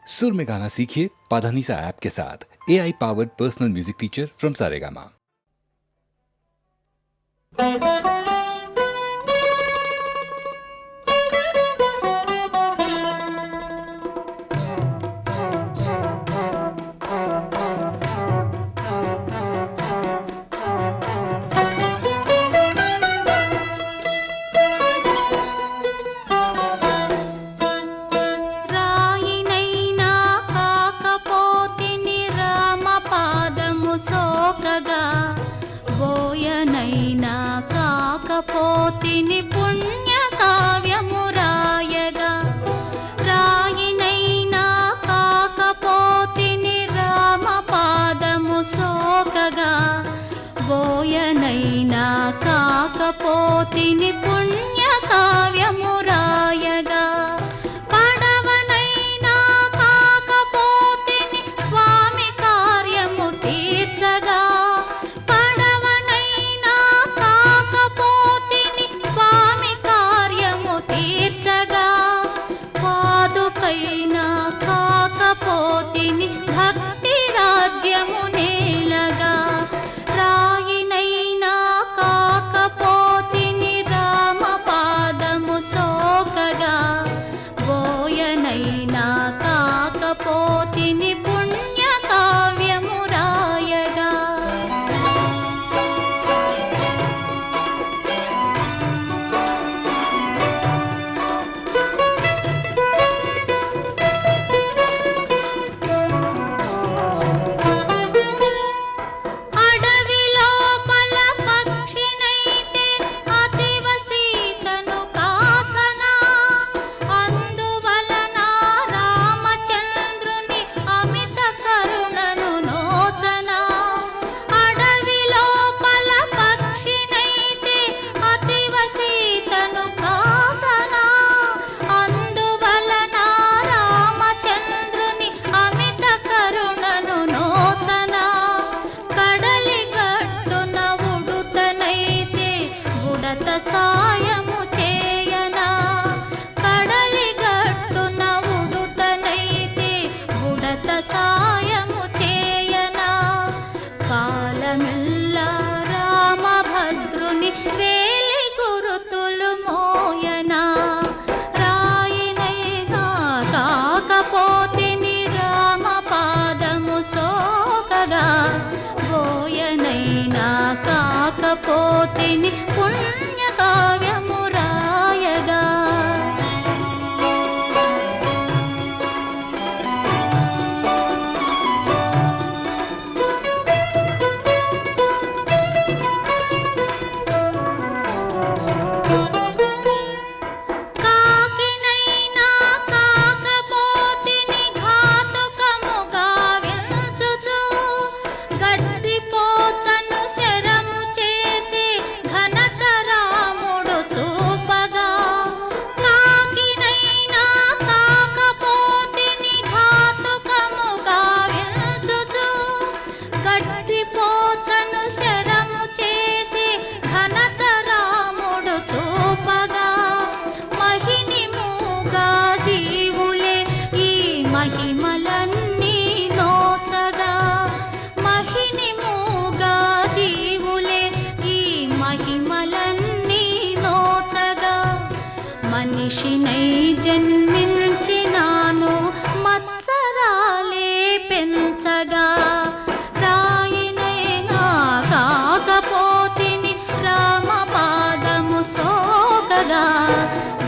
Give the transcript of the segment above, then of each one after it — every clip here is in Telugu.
सुर में गाना सीखिए पाधानीसा ऐप के साथ। AI powered personal music teacher from Saregama. బోయనైనా కాకపోతిని పుణ్య కావ్యము రాయగా రాయినైనా కాకపోతిని రామ పాదము సోకగా బోయనైనా కాకపోతిని పుణ్య కావ్యము రాయగా పడవనైనా కాకపోతిని స్వామి కార్యము తీర్చగా కాకపోతిని భక్తి రాజ్యము నేలగా రాయినైనా కాకపోతిని రామ పాదము సోకగా బోయనైనా కాకపోతిని పుణ్య కావ్యము రాయగా సాయము చేయనా కడలి గట్టున ఉడుతనైతే బుడత సాయము చేయనా కాలమెల్ల రామభద్రుని వేలి గురుతులు మోయనా రాయినైనా కాకపోతిని రామ పాదము సోకగా బోయనైనా కాకపోతిని పుణ్య కావ్యము రాయగా కాకినైనా కాకపోతిని ఘాతుకముగా వెల్చుచు గడ్డి పోచను శరము చేసి ఘనత రాముడు చూపగా కాకినైనా కాకపోతిని ఘాతుకముగా వెల్చుచు గడ్డి పోచను శరము చేసి ఘనత రాముడు చూపగా మహిని మూగా జీవులే ఈ మహిమలన్నీ నోచగా మహిని మూగా జీవులే ఈ మహిమలన్నీ నోచగా మనిషినై జన్మించినాను మత్సరాలే పెంచగా రాయినైనా కాకపోతిని రామ పాదము సోకగా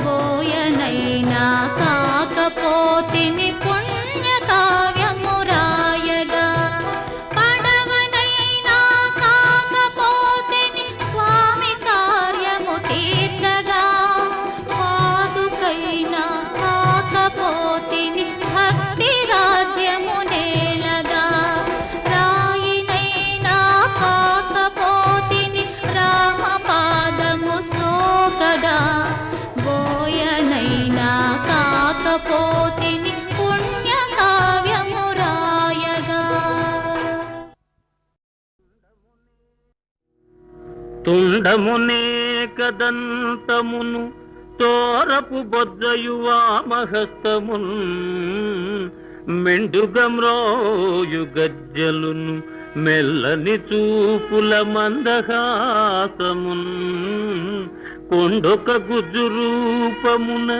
బోయనైనా కాకపోతిని పుణ్య కావ్యము రాయగా పడవనైనా కాకపోతిని స్వామి కార్యము తీర్చగా పాదుకైనా కాకపోతిని భక్తి రాజ్యము నేలగా రాయినైనా కాకపోతిని రామ పాదము సోకగా బోయనైనా కాకపోతిని పుణ్య కావ్యము రాయగా తుండమునే కదంతమును తోరపు బొజ్జయు వామహస్తమున్ మెండుగమ్రోయు గజ్జలును మెల్లని చూపుల మందహాసమున్ కొండొక గుజ్జు రూపమున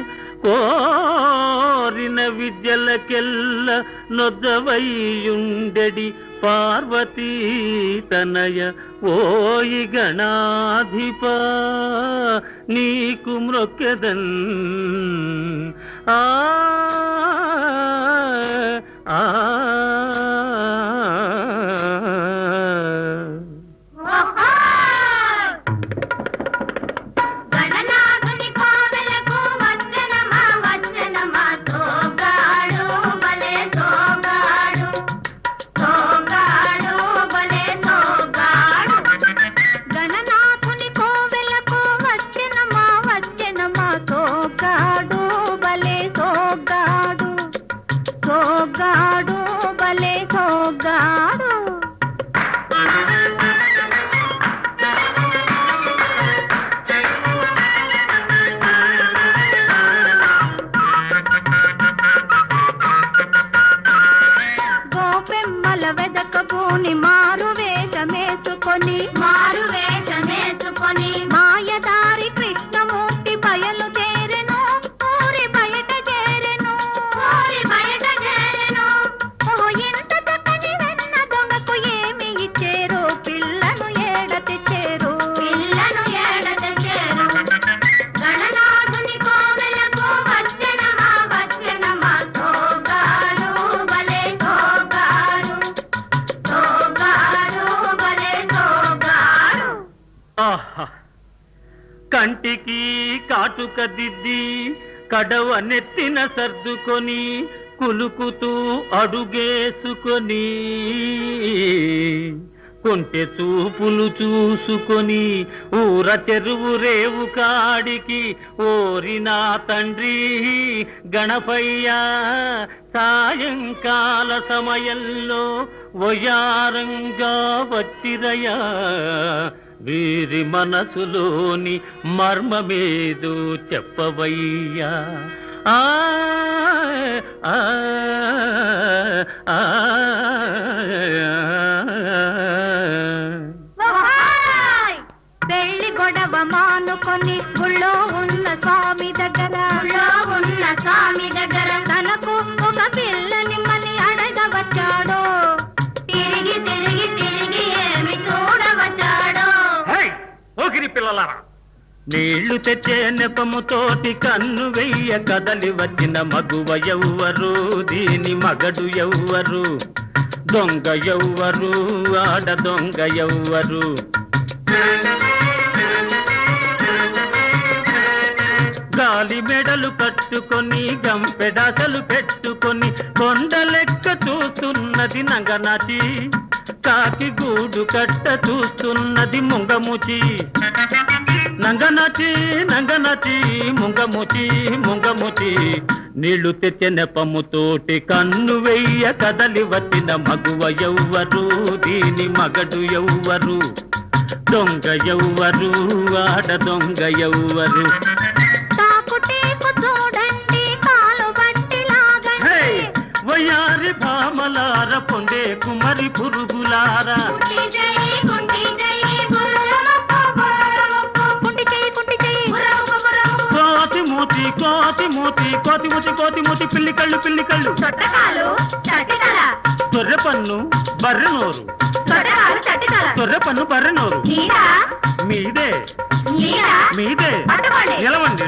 కోరిన విద్యలకెల్ల నొద్దవైయుండెడి పార్వతీ తనయ ఓయి గణాధిప నీకు మ్రొక్కెదన్ ఆ ఆ మాయదారి కృష్ణమూర్తి బయలు చేరెను ఊరి బయట చేరెను ఓ ఎంత చక్కని వెన్న దొంగకు ఏమి ఇచ్చేరు పిల్లను ఏడ తెచ్చేరు గణనాథుని కోవెలకు వచ్చెనమా సోగాడు బలే సోగాడు ఆహా కంటికి కాటుక దిద్ది కడవ నెత్తిన సర్దుకొని కులుకుతూ అడుగేసుకొని కొంటె చూపులు చూసుకొని ఊర చెరువు రేవు కాడికి ఓరినా తండ్రి గణపయ్య సాయంకాల సమయంలో వయారంగా వచ్చిరయా వీరి మనసులోని మర్మమేదో చెప్పవయ్యా ఆ ఆ ఆ పెళ్లి గొడవ మానుకొని గుళ్ళో ఉన్న స్వామి దగ్గర తనకు ఒక పిల్లని మని అడగవచ్చాడో తిరిగి ఏమి చూడవచ్చాడో ఓకిరి పిల్లలారా నీళ్లు తెచ్చే నెపముతోటి కన్ను వెయ్య కదలి వచ్చిన మగువ ఎవ్వరు దీని మగడు ఎవ్వరు దొంగ ఎవ్వరు ఆడ దొంగ ఎవ్వరు గాలి మెడలు కట్టుకొని గంపెడాసలు పెట్టుకొని కొండలెక్క చూస్తున్నది నంగనాచి కాకి గూడు కట్ట చూస్తున్నది ముంగముచి నంగనాచి ముంగముచి నీళ్లు తెచ్చే నెపముతోటి కన్ను వెయ్య కదలి వచ్చిన మగువ ఎవ్వరు దీని మగడు ఎవ్వరు దొంగ ఎవ్వరు ఆడ దొంగ ఎవ్వరు చూడండి కాలు బట్టి లాగండి వయ్యారి భామలార పొందే కుమరి పురుగులారా కోతి మూతి పిల్లి కళ్ళు తొర్రె పన్ను బర్రె నోరు తొర్రె పన్ను బర్రె నోరు మీదే నిలవండి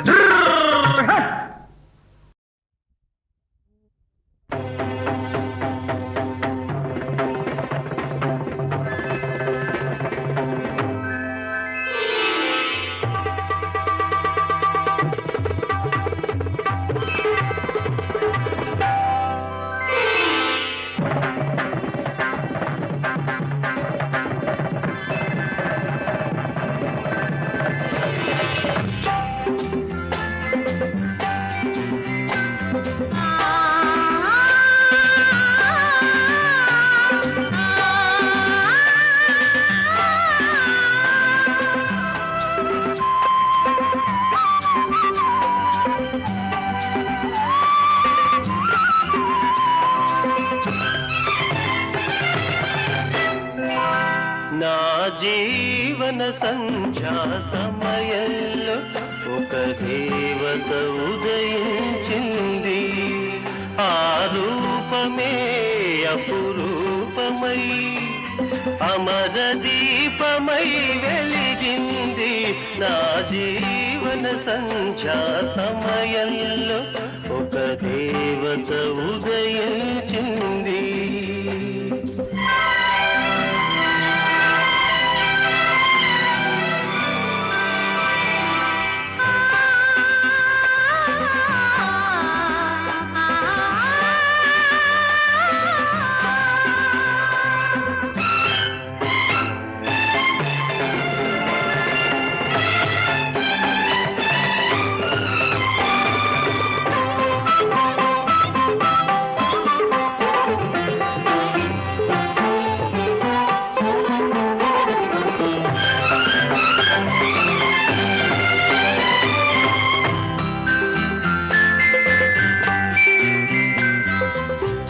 నా జీవన సంధ్యా సమయంలో ఒక దేవత ఉదయించింది. ఆ రూపమే అపురూపమై అమర దీపమై వెలిగింది. నా జీవన సంధ్యా సమయంలో ఒక దేవత ఉదయించింది.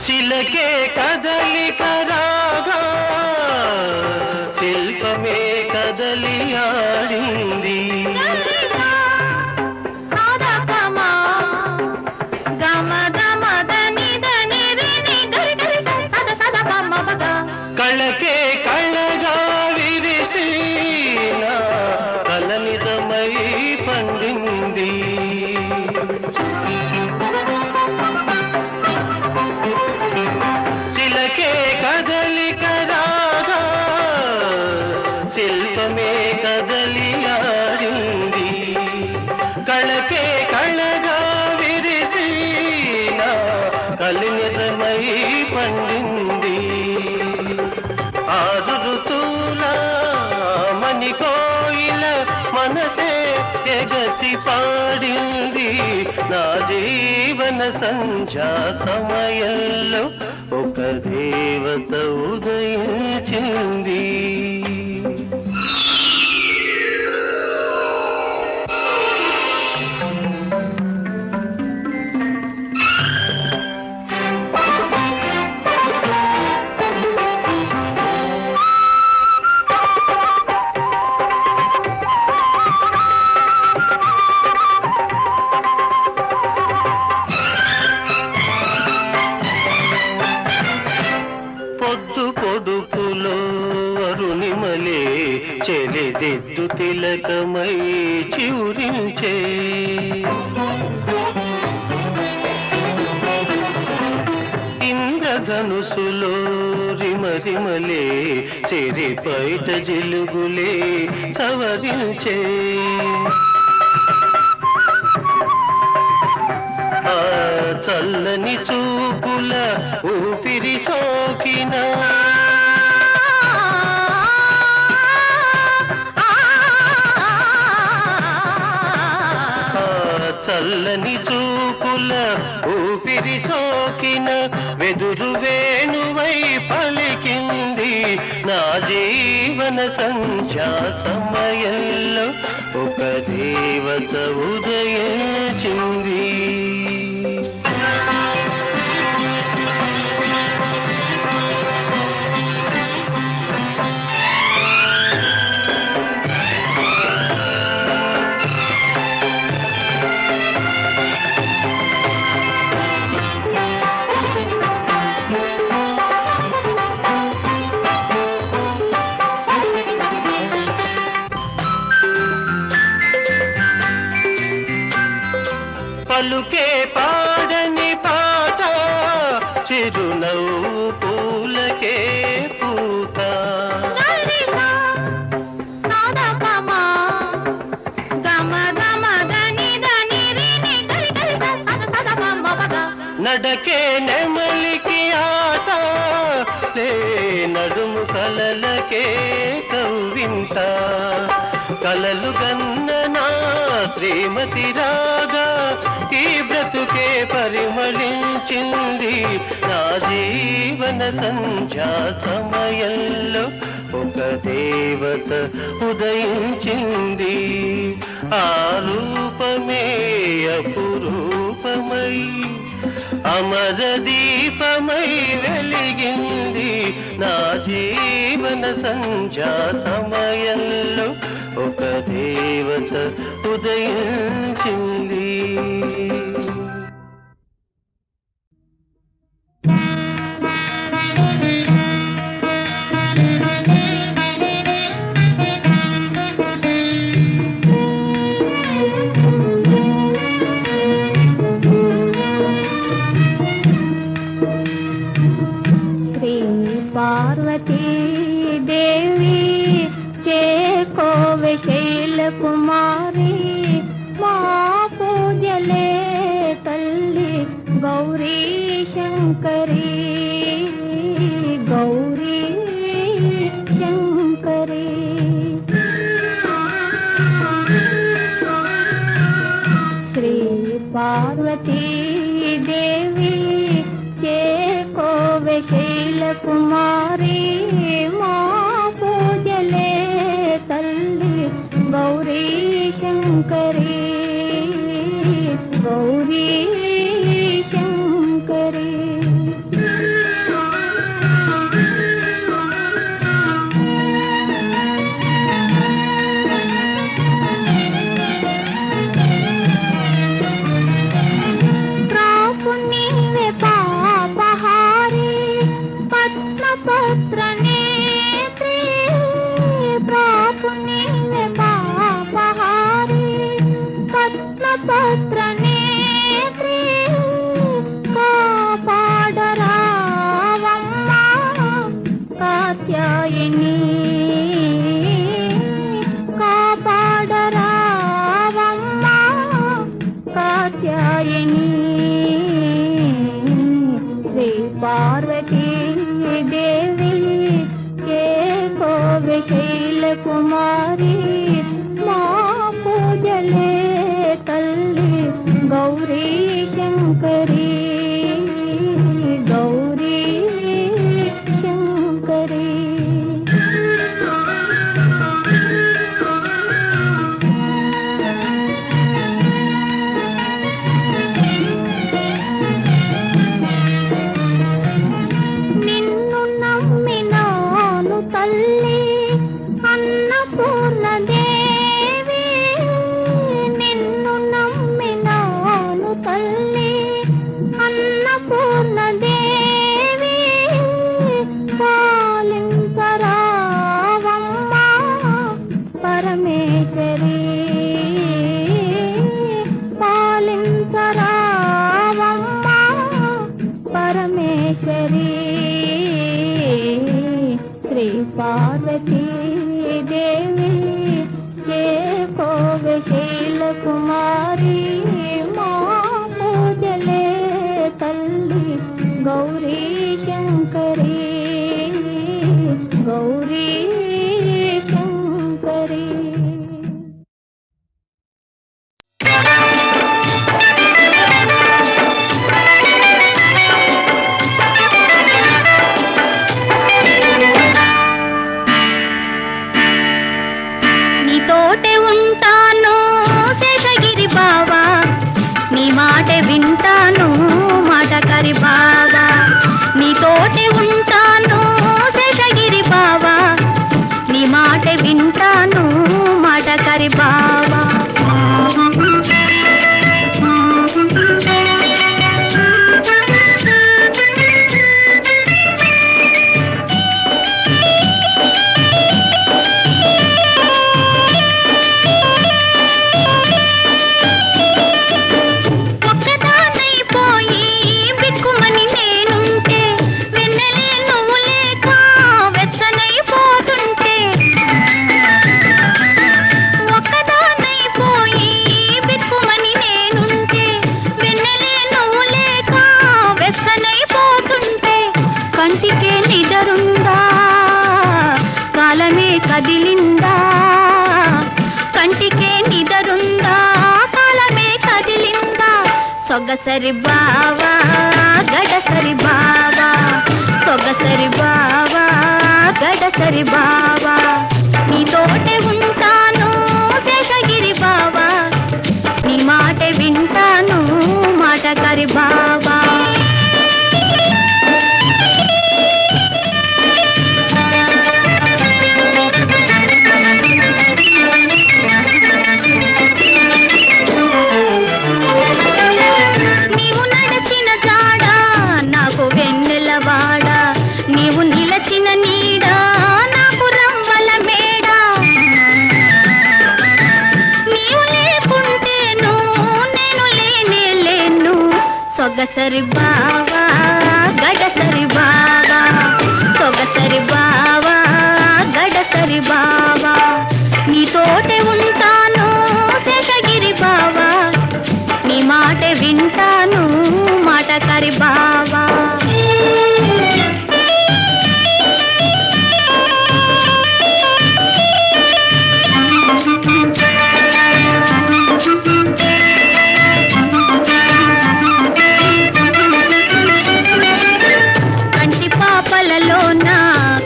శిలకే కదలిక రాగా శిల్పమే కదలి ఆడింది. కళకే కళగా విరిసి నా కలనిదమై పండింది. శిలకే కదలిక రాగా శిల్పమే కదలి ఆడింది. కళకే కళగా విరిసి నా కలినిజమై పండింది. ఆరు ఋతువుల మణి కోయిల మనసే ఎగసి పాడింది. నా జీవన సంధ్యా సమయంలో ఒక దేవత ఉదయించింది. పొద్దు పొడుపులో అరుణిమలే చెలిదిద్దు తిలకమై చివురించే. ఇంద్రధనుసులో రిమరిమలే చెరి బయట జిలుగులే సవరించే. చల్లని చూపుల ఊపిరి సోకిన చల్లని చూపుల ఊపిరి సోకిన వెదురు వేణువై పలికింది. నా జీవన సంధ్యా సమయంలో ఒక దేవత ఉదయించింది. పలుకే పాడని పాట చిరునవ్వు పూలకే పూత. నడకే నెమలికి ఆట లే నడుము కలలకే కవ్వింత. కలలు గన్న నా శ్రీమతి రాగా ఈ బ్రతుకే పరిమళించింది. నా జీవన సంధ్యా సమయంలో ఒక దేవత ఉదయించింది. ఆ రూపమే అపురూపమై అమర దీపమై వెలిగింది. జీవన సంధ్యా సమయంలో ఒక దేవత ఉదయించింది. पार्वती देवी के कोवे शैल कुमारी माँ पूजले तल्ली गौरी शंकरी गौरी शंकरी श्री पार्वती देवी के कोवे शैल कुमारी माँ पूजले तल्ली गौरी शंकरी गौरी शंकरी पत्र नेत्री प्रापुनी में पापहारी पत्र पत्र नेत्री कापाडरावम्मा कात्यायिनी कापाडरावम्मा कात्यायिनी श्री पार्वती देवी के कोवे शैल कुमारी माँ पूजले तल्ली गौरी शंकरी गौरी शंकरी తల్లి అన్నపూర్ణ దేవి నిన్ను నమ్మినాను తల్లి అన్నపూర్ణ దేవి పాలించరావమ్మా పరమేశ్వరి పాలించరావమ్మా పరమేశ్వరి श्री पार्वती देवी के कोवे शैल कुमारी माँ पूजले तल्ली गौरी शंकरी गौरी शंकरी తోటే ఉంటాను శేషగిరి బావా నీ మాట వింటాను మాటకరి బావా నీ తోటే ఉంటాను శేషగిరి బావా నీ మాట వింటాను మాటకరి బావా కదిలిందా కంటికే నిదరుందా కాలమే కదిలిందా సొగసరి బావా గడసరి బావా సొగసరి బావా గడసరి బావా నీ తోటే ఉంటాను శేషగిరి బావా నీ మాట వింటాను మాటకరి బావా శేషగిరి బావా. కంటి పాపలలో నా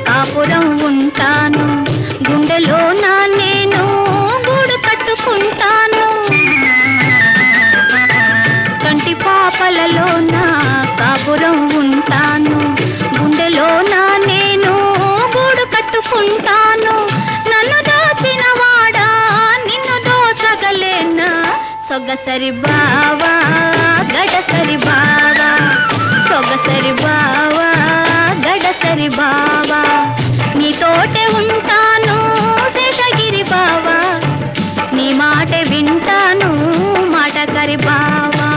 కాపురం ఉంటాను, గుండెలో నా నేను గూడు కట్టుకుంటాను. కంటి పాపలలో నా కాపురం ఉంటాను, గుండెలో నా నేను గూడు కట్టుకుంటాను. నన్ను దోచిన వాడా నిన్ను దోచగలేనా, సొగసరి బావా గడసరి బావా, సొగసరి బావా గడసరి బావా. నీతోటే ఉంటాను శేషగిరి బావా, నీ మాట వింటాను మాటకరి బావా.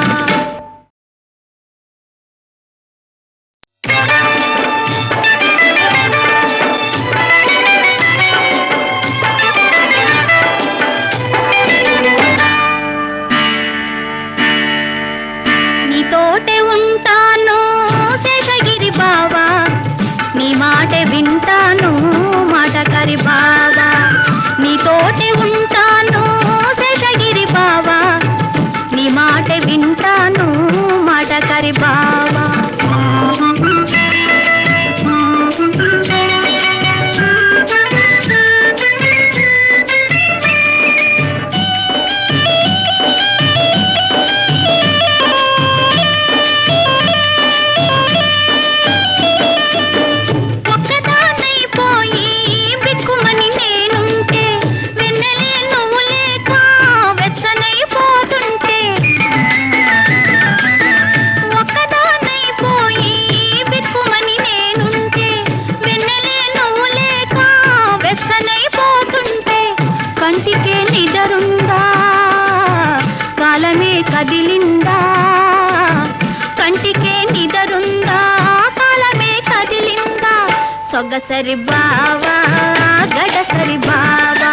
నీతోటే ఉంటాను శేషగిరి బావా, నీ మాట వింటాను మాటకరి బావా. నీతోటే ఉంటాను శేషగిరి బావా, నీ మాట వింటాను మాటకరి బావా. ఒక్కదాన్నైపోయి బిక్కుమని నేనుంటే, వెన్నెలే నువ్వు లేక వెచ్చనైపోతుంటే. ఒక్కదాన్నైపోయి బిక్కుమని నేనుంటే, వెన్నెలే నువ్వు లేక వెచ్చనైపోతుంటే. కంటికే నిదరుందా కాలమే కదిలిందా, కంటికే నిదరుందా కాలమే కదిలిందా. సొగసరి బావా గడసరి బావా,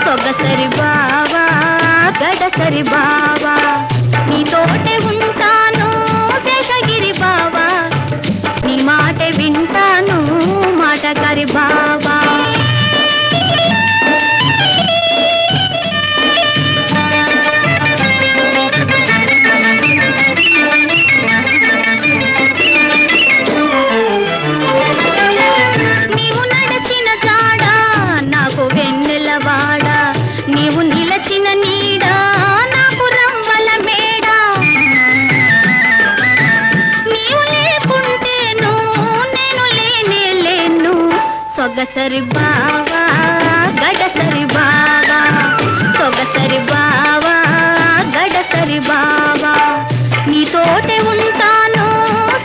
సొగసరి బావా గడసరి బావా. నీతోటే ఉంటాను శేషగిరి బావా, నీ మాట వింటాను మాటకరి బావా. నీవు నడచిన జాడ నాకు వెన్నెలవాడ, నీవు నిలచిన నీడ నాకు రంవల మేడ. నీవు లేకుంటేను నేను లేనే లేను, సొగసరి బావా గడసరి బావా, సొగసరి బావా గడసరి బావా. నీతోటే ఉంటాను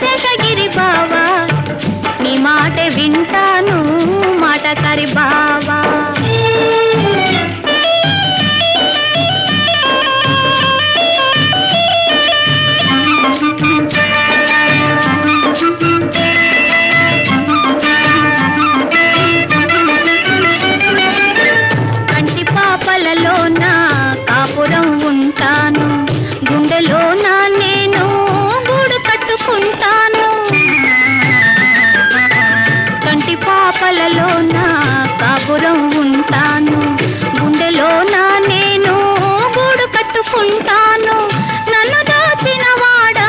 శేషగిరి బావా, నీ మాట వింటాను మాటకరి బావా. కంటి పాపలలో నా కాపురం ఉంటాను, గుండెలో నా నేను గూడు కట్టుకుంటాను. కంటి పాపలలో నా కాపురం ఉంటాను, గుండెలో నా నేను గూడు కట్టుకుంటాను. నన్ను దోచిన వాడా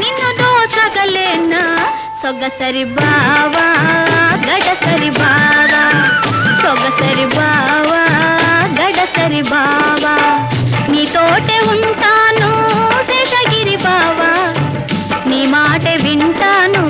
నిన్ను దోచగలేనా, సొగసరి బావా గడసరి బావా, సొగసరి బావా గడసరి బావా. నీతోటే ఉంటాను శేషగిరి బావా, నీ మాట వింటాను